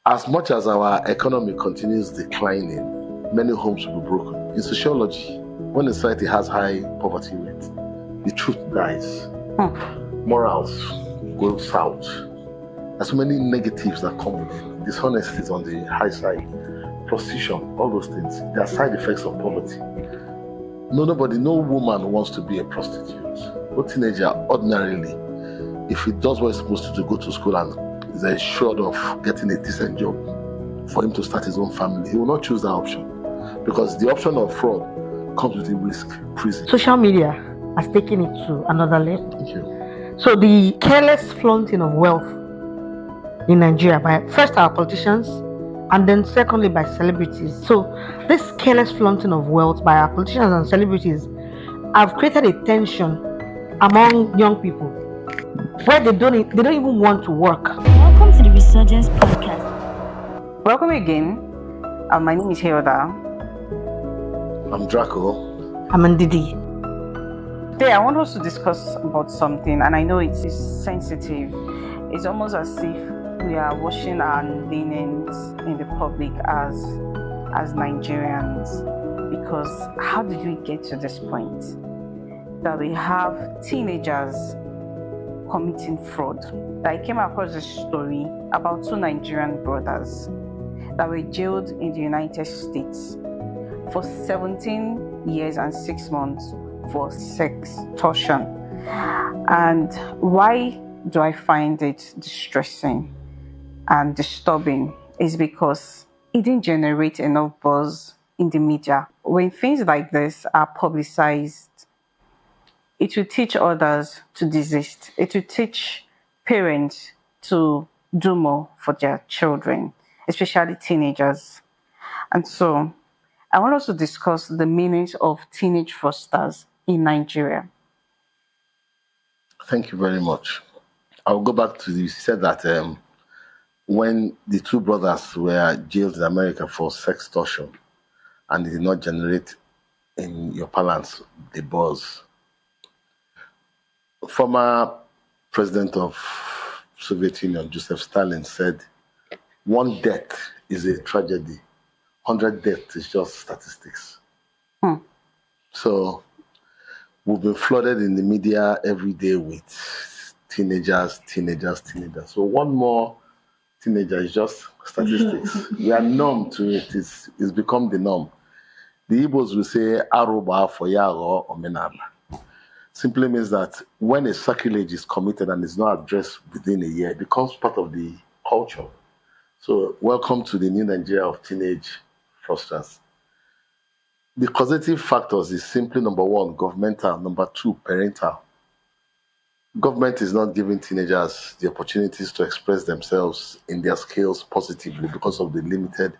As much as our economy continues declining, many homes will be broken. In sociology, when a society has high poverty rate, the truth dies. Morals go south. There's so many negatives that come with it. Dishonesty is on the high side. Prostitution, all those things. They are side effects of poverty. No woman wants to be a prostitute. No teenager, ordinarily, if he does what he's supposed to do, go to school and is assured of getting a decent job for him to start his own family, he will not choose that option because the option of fraud comes with a risk, prison. Social media has taken it to another level. Thank you. So the careless flaunting of wealth in Nigeria by first our politicians and then secondly by celebrities. So this careless flaunting of wealth by our politicians and celebrities have created a tension among young people where they don't even want to work. Welcome to the Resurgence Podcast. Welcome again. My name is Hilda. I'm Draco. I'm Ndidi. Today I want us to discuss about something, and I know it is sensitive. It's almost as if we are washing our linens in the public as Nigerians, because how did we get to this point that we have teenagers committing fraud? I came across a story about two Nigerian brothers that were jailed in the United States for 17 years and 6 months for sextortion. And why do I find it distressing and disturbing is because it didn't generate enough buzz in the media. When things like this are publicized, it will teach others to desist. It will teach parents to do more for their children, especially teenagers. And so I want us to discuss the menace of teenage fraudsters in Nigeria. Thank you very much. I'll go back to you said that when the two brothers were jailed in America for sextortion and it did not generate in your parlance the buzz. Former president of Soviet Union, Joseph Stalin, said, one death is a tragedy. 100 deaths is just statistics. So we've been flooded in the media every day with teenagers. So one more teenager is just statistics. We are numb to it. It's become the norm. The Igbos will say, Aruba for Yago or Menala. Simply means that when a sacrilege is committed and is not addressed within a year, it becomes part of the culture. So welcome to the new Nigeria of teenage fraudsters. The causative factors is simply number one, governmental, number two, parental. Government is not giving teenagers the opportunities to express themselves in their skills positively because of the limited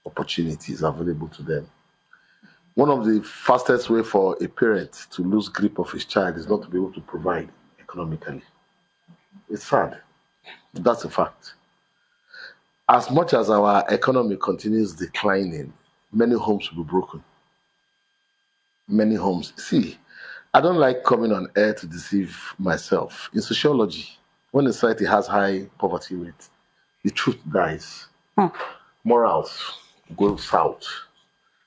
opportunities available to them. One of the fastest way for a parent to lose grip of his child is not to be able to provide economically. It's sad. That's a fact. As much as our economy continues declining, many homes will be broken. Many homes. See, I don't like coming on air to deceive myself. In sociology, when a society has high poverty rate, the truth dies. Morals go south.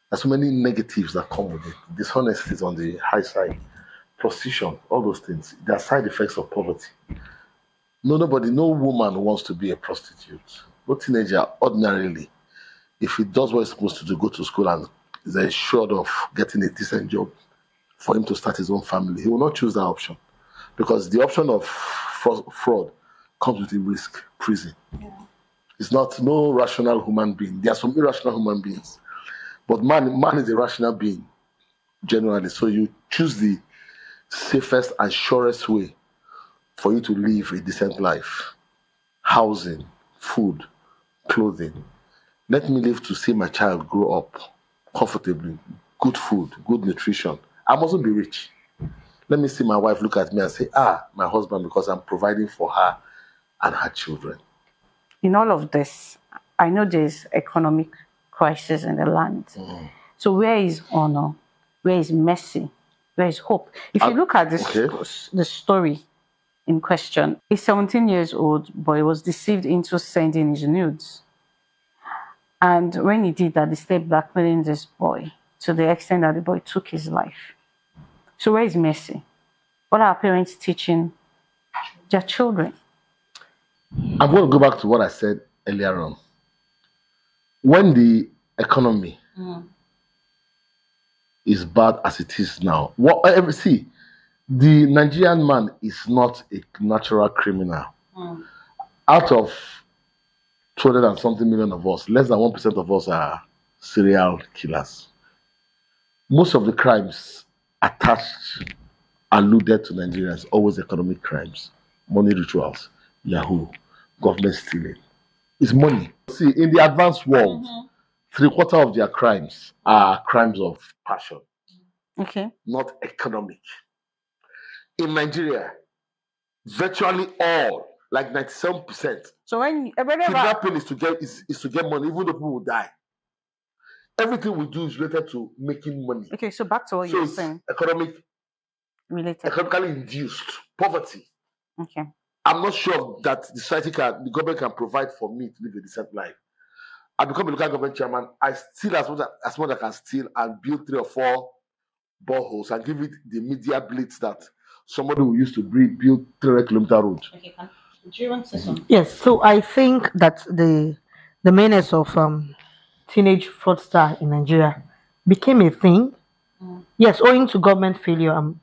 There's so many negatives that come with it. Dishonesty is on the high side. Prostitution, all those things. They are side effects of poverty. No woman wants to be a prostitute. No teenager, ordinarily, if he does what he's supposed to do, go to school and is assured of getting a decent job for him to start his own family, he will not choose that option because the option of fraud comes with a risk, prison. Yeah. It's not no rational human being. There are some irrational human beings. But man is a rational being, generally. So you choose the safest and surest way for you to live a decent life. Housing, food, clothing. Let me live to see my child grow up comfortably. Good food, good nutrition. I mustn't be rich. Let me see my wife look at me and say, my husband, because I'm providing for her and her children. In all of this, I know there's economic crisis in the land. So where is honor? Where is mercy? Where is hope? If you look at the story in question, a 17-year-old boy was deceived into sending his nudes And when he did that, they started blackmailing this boy to the extent that the boy took his life. So where is mercy? What are our parents teaching their children? I'm going to go back to what I said earlier on. When the economy is bad as it is now, see, the Nigerian man is not a natural criminal. Out of 200 and something million of us, less than 1% of us are serial killers. Most of the crimes alluded to Nigerians, always economic crimes, money rituals, Yahoo, government stealing. It's money. See, in the advanced world, 3/4 of their crimes are crimes of passion, Okay. not economic. In Nigeria, virtually all, like 97%, So when kidnapping is to get money, even though people will die. Everything we do is related to making money. Okay, so back to what So you're it's saying. economically induced poverty. Okay. I'm not sure that the government can provide for me to live a decent life. I become a local government chairman. I steal as much as I can steal and build 3 or 4 boreholes and give it the media blitz that somebody who used to build 300-kilometer road. Okay, do you want to say something? Yes, so I think that the menace of teenage fraudster in Nigeria became a thing. Yes, owing to government failure and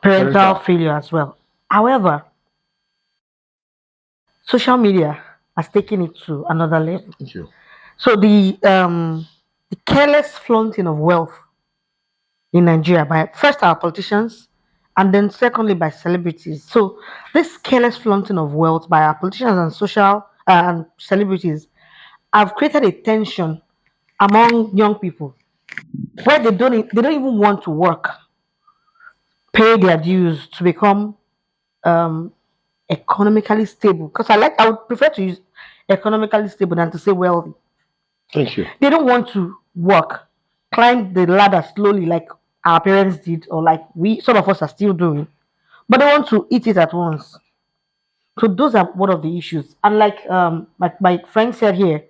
parental failure as well. However, social media has taken it to another level. Thank you. So the careless flaunting of wealth in Nigeria by first our politicians and then secondly by celebrities. So this careless flaunting of wealth by our politicians and social and celebrities have created a tension among young people where they don't even want to work, pay their dues to become economically stable. Because I would prefer to use economically stable than to say wealthy. Thank you. They don't want to work, climb the ladder slowly like our parents did, or like some of us are still doing, but they want to eat it at once. So those are one of the issues. And like my friend said here,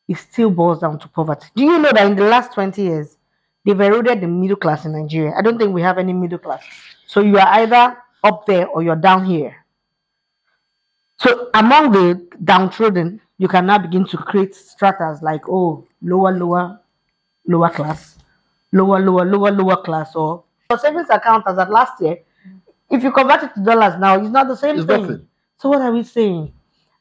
it still boils down to poverty. Do you know that in the last 20 years, they've eroded the middle class in Nigeria? I don't think we have any middle class. So you are either up there or you're down here. So among the downtrodden, you can now begin to create stratas like, oh, lower class, lower class, or your savings account as at last year. If you convert it to dollars now, it's not the same It's thing. nothing. So what are we saying?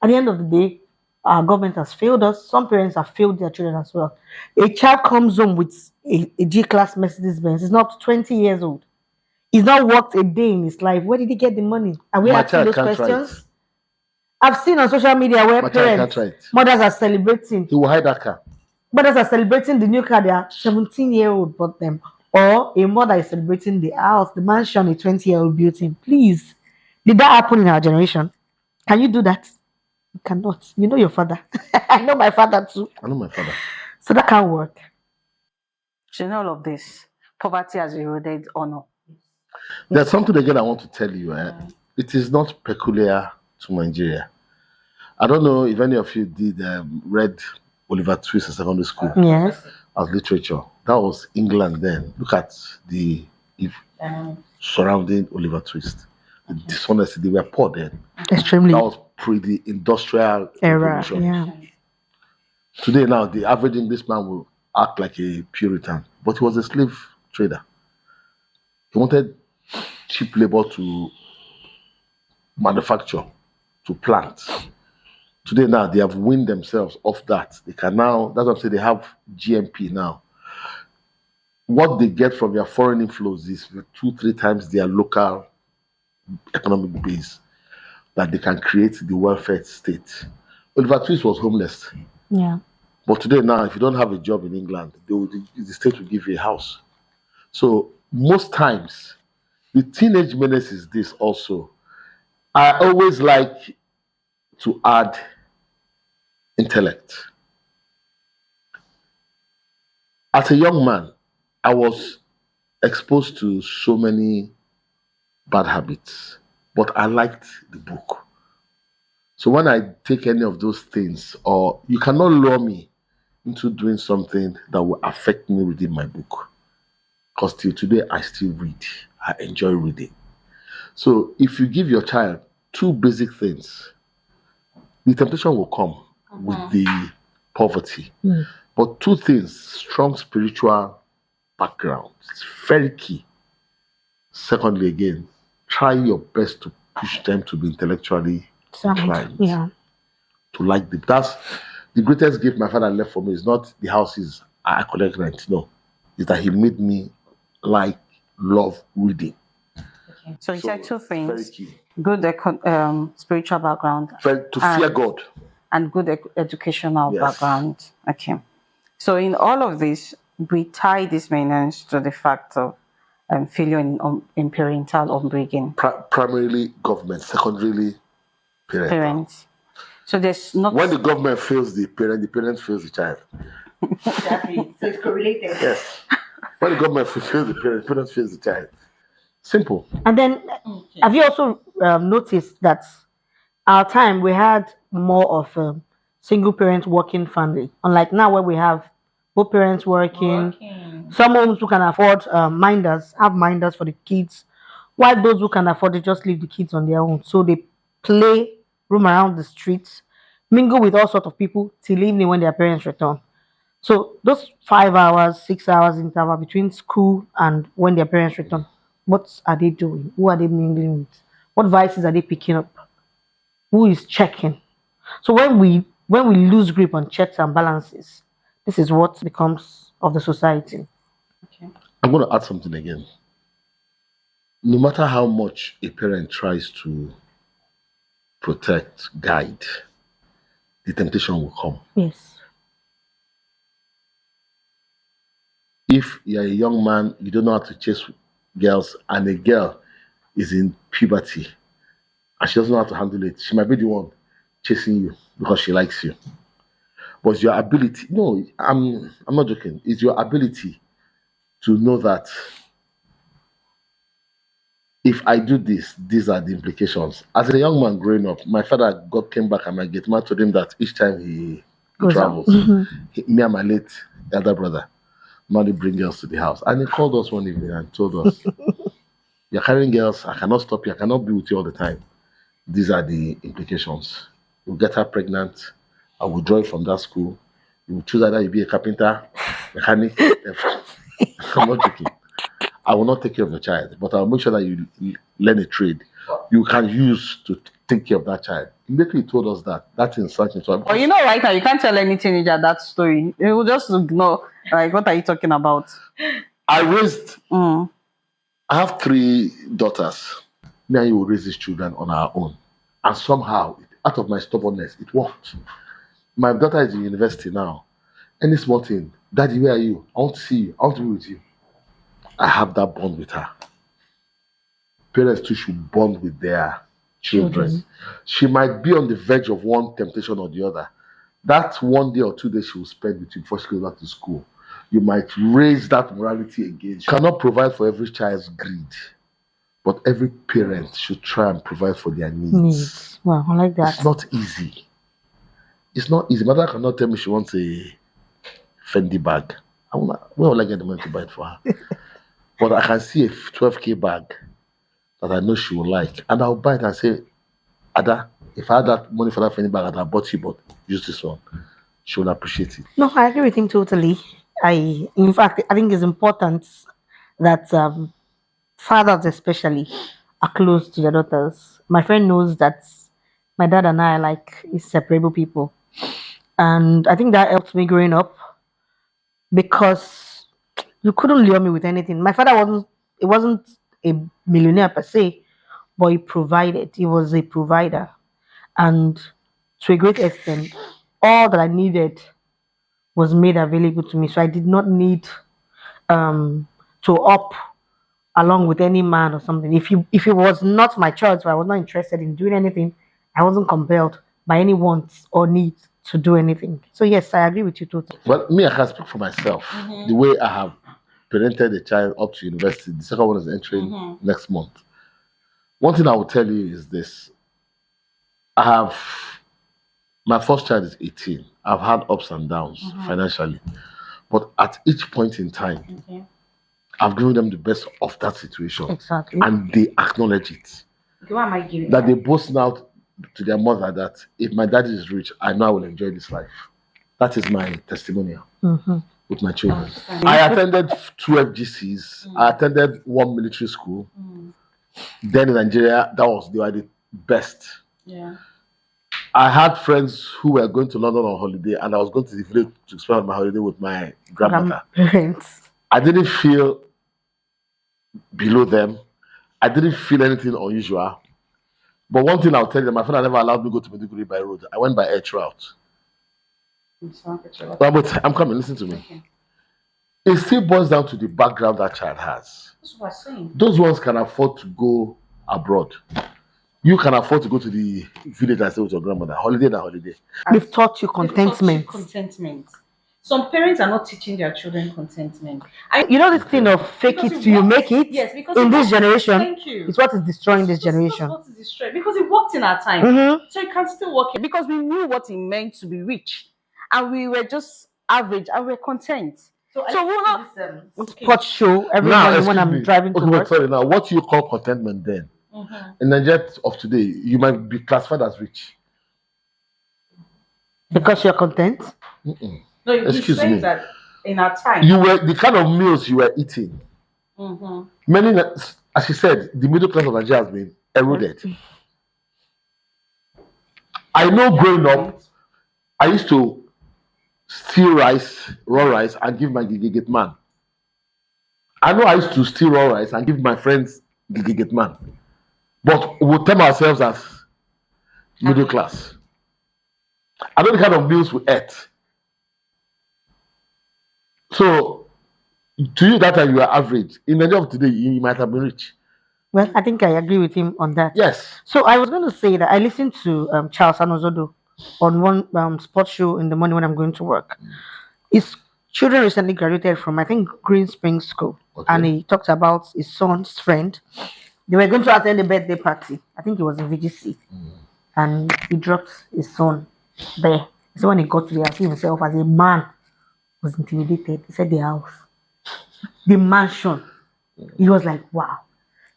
At the end of the day, our government has failed us. Some parents have failed their children as well. A child comes home with a G-class Mercedes Benz. He's not 20 years old. He's not worked a day in his life. Where did he get the money? Are we My asking child those can't questions? I've seen on social media where My child can't parents, mothers are celebrating. He will hide that car. Mothers are celebrating the new car their 17-year-old bought them. Or a mother is celebrating the house, the mansion a 20-year-old built in. Please. Did that happen in our generation? Can you do that? You cannot. You know your father. I know my father too. I know my father. So that can't work. So in all of this, poverty has eroded honor. There's something again I want to tell you. It is not peculiar to Nigeria. I don't know if any of you did read Oliver Twist in secondary school. Yes. As literature. That was England then. Look at the surrounding Oliver Twist. The dishonesty. They were poor then. Extremely. That was pre the industrial era. Yeah. Today now, the average Englishman will act like a Puritan, but he was a slave trader. He wanted cheap labor to manufacture, to plant. Today now, they have weaned themselves off that. They can now, that's what I'm saying, they have GMP now. What they get from their foreign inflows is 2-3 times their local economic base that they can create the welfare state. Oliver Twist was homeless. Yeah. But today now, if you don't have a job in England, the state will give you a house. So most times, the teenage menace is this also. I always like to add intellect. As a young man, I was exposed to so many bad habits, but I liked the book. So when I take any of those things, or you cannot lure me into doing something that will affect me reading my book. Because till today, I still read. I enjoy reading. So if you give your child two basic things, the temptation will come with the poverty. But two things, strong spiritual background, it's very key. Secondly, again, try your best to push them to be intellectually inclined. Yeah. To like the that's the greatest gift my father left for me is not the houses I collect rent. No, is that he made me love reading. So you said two Very things: key. good spiritual background To fear God. and good educational Yes. background. Okay. So in all of this, we tie this menace to the fact of failure in parental upbringing. Primarily government, secondarily Parents. So there's not. When the government fails the parent fails the child. Exactly. So it's correlated. Yes. When the government fails the parent fails the child. Simple. And then, have you also noticed that our time we had more of a single parent working family, unlike now where we have both parents working. Some homes who can afford minders have minders for the kids, while those who can afford it just leave the kids on their own. So they play, roam around the streets, mingle with all sorts of people till evening when their parents return. So those 5 hours, 6 hours interval between school and when their parents return, what are they doing? Who are they mingling with? What vices are they picking up? Who is checking? So when we lose grip on checks and balances, this is what becomes of the society. I'm going to add something again. No matter how much a parent tries to protect, guide, the temptation will come. Yes. If you're a young man, you don't know how to chase girls, and a girl is in puberty and she doesn't know how to handle it, she might be the one chasing you because she likes you. But your ability, no, I'm not joking, it's your ability to know that if I do this, these are the implications. As a young man growing up, my father came back and my gate man told him that each time he travels, me and my late elder brother normally bring girls to the house. And he called us one evening and told us, you're carrying girls, I cannot stop you, I cannot be with you all the time. These are the implications. You'll get her pregnant, I will withdraw you from that school. You will choose either you be a carpenter, mechanic. I'm not joking. I will not take care of your child, but I'll make sure that you learn a trade you can use to take care of that child. Immediately he told us that. That's insulting. So you know, right now, you can't tell any teenager that story. They will just ignore, like, what are you talking about? I have 3 daughters. Me and you will raise these children on our own. And somehow, out of my stubbornness, it worked. My daughter is in university now. Any small thing, Daddy, where are you? I want to see you. I want to be with you. I have that bond with her. Parents too should bond with their children. She might be on the verge of one temptation or the other. That 1 day or 2 days she will spend with you before she goes back to school. You might raise that morality again. You cannot provide for every child's greed, but every parent should try and provide for their needs. Wow, I like that. It's not easy. It's not easy. Mother cannot tell me she wants a Fendi bag. Where will I get the money to buy it for her? But I can see a 12K bag that I know she will like, and I'll buy it and say, Ada, if I had that money for that Fendi bag, I'd bought you, but use this one. She will appreciate it. No, I agree with him totally. In fact, I think it's important that fathers especially are close to their daughters. My friend knows that my dad and I are like inseparable people. And I think that helped me growing up because you couldn't lure me with anything. My father wasn't a millionaire per se, but he provided. He was a provider. And to a great extent, all that I needed was made available to me. So I did not need to up along with any man or something. If it was not my choice, or I was not interested in doing anything, I wasn't compelled by any wants or need to do anything. So yes, I agree with you totally. But me, I can speak for myself. The way I have parented a child up to university, the second one is entering next month. One thing I will tell you is this. I have my first child is 18. I've had ups and downs financially, but at each point in time, I've given them the best of that situation, Exactly. and they acknowledge it. Okay, what am I giving? That they boast out to their mother that if my daddy is rich, I know I will enjoy this life. That is my testimonial with my children. I attended 2 FGCs. I attended 1 military school. Then in Nigeria, they were the best. Yeah. I had friends who were going to London on holiday, and I was going to the village to spend my holiday with my grandmother. Grandparents. I didn't feel below them. I didn't feel anything unusual. But one thing I'll tell you, my father never allowed me to go to Maiduguri by road. I went by air throughout. But I'm coming, listen to me. Okay. It still boils down to the background that child has. That's what I'm saying. Those ones can afford to go abroad. You can afford to go to the village and stay with your grandmother. Holiday na holiday. We've taught you contentment. Some parents are not teaching their children contentment. You know this thing of fake Because it it till you works. make it? Yes, because in it this works. generation, Thank you. it's what is destroying this That's generation. what is destroyed because it worked in our time. Mhm. So it can still work because we knew what it meant to be rich, and we were just average and we're content. So we're not. Sports show every Now, morning when excuse I'm me. driving to Okay, but work. sorry, now, what you call contentment then? In Nigeria of today, you might be classified as rich. Because you're content. No, Excuse me. that in our time. You were the kind of meals you were eating. Many, as you said, the middle class of Nigeria has been eroded. I know growing up, I used to steal rice, raw rice, and give my gigigate man. I know I used to steal raw rice and give my friends gigigate man. But we'll term ourselves as middle class. I know the kind of meals we ate. So, to you, that time you are average. In Nigeria of today, you might have been rich. Well, I think I agree with him on that. Yes. So I was going to say that I listened to Charles Anozodo on one sports show in the morning when I'm going to work. His children recently graduated from, I think, Green Springs School. Okay. And he talked about his son's friend. They were going to attend a birthday party. I think it was in VGC. And he dropped his son there. So when he got to the house, he himself as a man was intimidated. He said the house, the mansion. He was like, wow.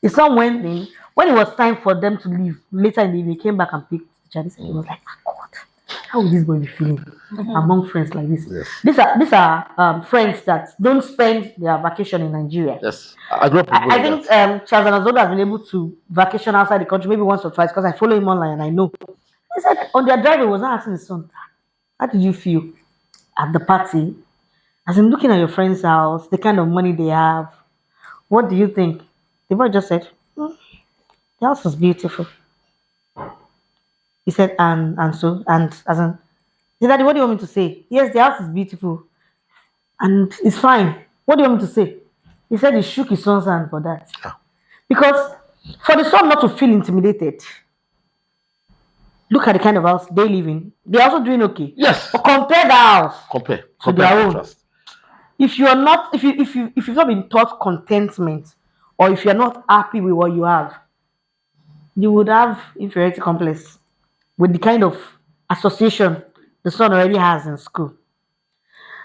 The son went in. When it was time for them to leave, later in the evening, he came back and picked the child. He was like, oh God, how would this boy be feeling among friends like this? Yes. These are friends that don't spend their vacation in Nigeria. Yes. I grew up with I think Charles Anazodo has been able to vacation outside the country maybe once or twice because I follow him online and I know. He said on their drive, he was not asking his son, how did you feel at the party? As in looking at your friend's house, the kind of money they have, what do you think? The boy just said, the house is beautiful. He said, and as in, he said, Daddy, what do you want me to say? Yes, the house is beautiful. And it's fine. What do you want me to say? He said he shook his son's hand for that. Yeah. Because for the son not to feel intimidated, look at the kind of house they live in. They're also doing okay. Yes. But compare the house Compare their own. contrast. If you're not, if you've not been taught contentment, or if you're not happy with what you have, you would have inferiority complex with the kind of association the son already has in school.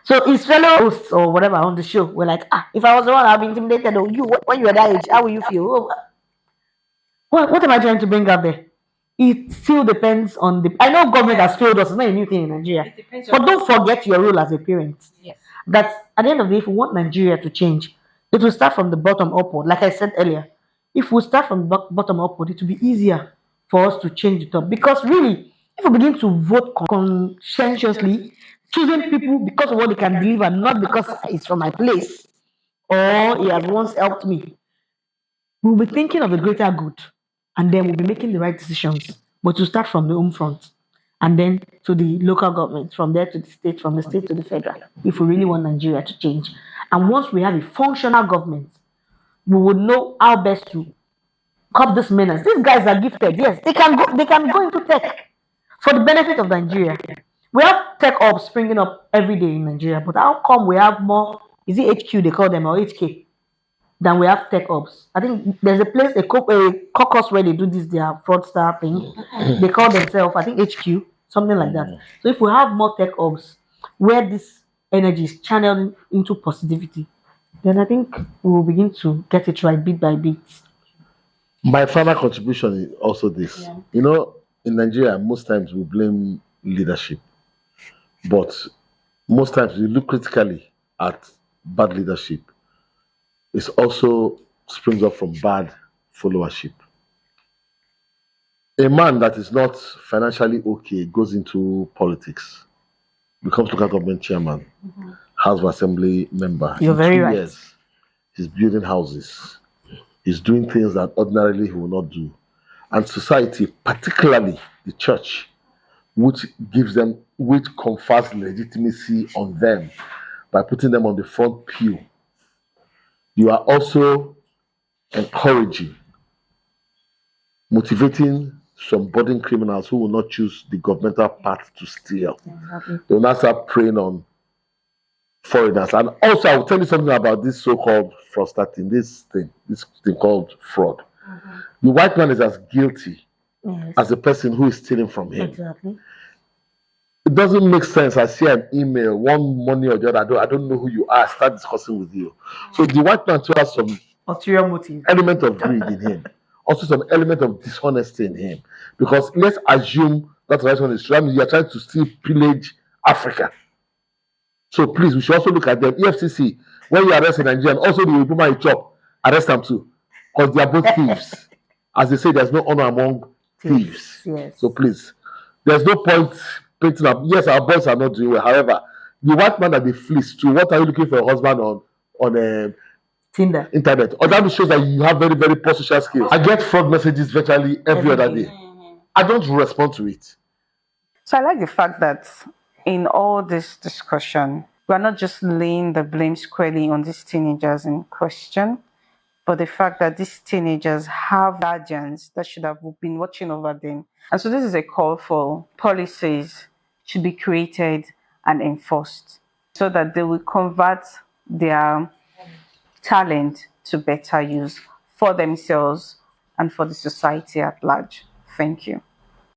So his fellow hosts or whatever on the show were like, if I was the one, I'd be intimidated. Or you, when you were that age, how will you feel? Oh, what am I trying to bring out there? It still depends on the. I know government has failed us. It's not a new thing in Nigeria. But don't forget your role as a parent. Yes. That at the end of the day, if we want Nigeria to change, it will start from the bottom upward. Like I said earlier, if we start from bottom upward, it will be easier for us to change the top. Because really, if we begin to vote conscientiously, choosing people because of what they can deliver, not because it's from my place or he has once helped me, we'll be thinking of a greater good and then we'll be making the right decisions. But to start from the home front and then to the local government, from there to the state, from the state to the federal, if we really want Nigeria to change. And once we have a functional government, we would know how best to curb this menace. These guys are gifted. Yes, they can go into tech for the benefit of Nigeria. We have tech hubs springing up every day in Nigeria, but how come we have more? Is it HQ they call them or HK? than we have tech ops. I think there's a place, a caucus where they do this, their fraudster thing. They call themselves, I think, HQ, something like that. So if we have more tech ops where this energy is channeled into positivity, then I think we will begin to get it right bit by bit. My final contribution is also this. Yeah. You know, in Nigeria, most times we blame leadership, but most times we look critically at bad leadership. It also springs up from bad followership. A man that is not financially okay goes into politics, becomes local government chairman, House of Assembly member. You're In very 2 right. years, he's building houses. He's doing things that ordinarily he will not do. And society, particularly the church, which confers legitimacy on them by putting them on the front pew. You are also encouraging, motivating some budding criminals who will not choose the governmental path to steal. Exactly. They will not start preying on foreigners. And also, I will tell you something about this so-called fraudsters, this thing called fraud. The white man is as guilty Yes. as the person who is stealing from him. Exactly. It doesn't make sense. I see an email, one money or the other. I don't know who you are. I start discussing with you. So the white man too has some Ulterior motive. element of greed in him, also some element of dishonesty in him. Because let's assume that the white one is true. I mean, you are trying to still pillage Africa. So please, we should also look at them. EFCC, when you arrest a Nigerian, also the people might chop, arrest them too, because they are both thieves. As they say, there's no honor among thieves. Yes. So please, there's no point painting up. Yes, our boys are not doing well. However, the white man that they fleece to, what are you looking for a husband on Tinder. internet? Or that shows that you have very, very poor social skills. I get fraud messages virtually every other day. I don't respond to it. So I like the fact that in all this discussion, we're not just laying the blame squarely on these teenagers in question, but the fact that these teenagers have guardians that should have been watching over them. And so this is a call for policies should be created and enforced so that they will convert their talent to better use for themselves and for the society at large. Thank you.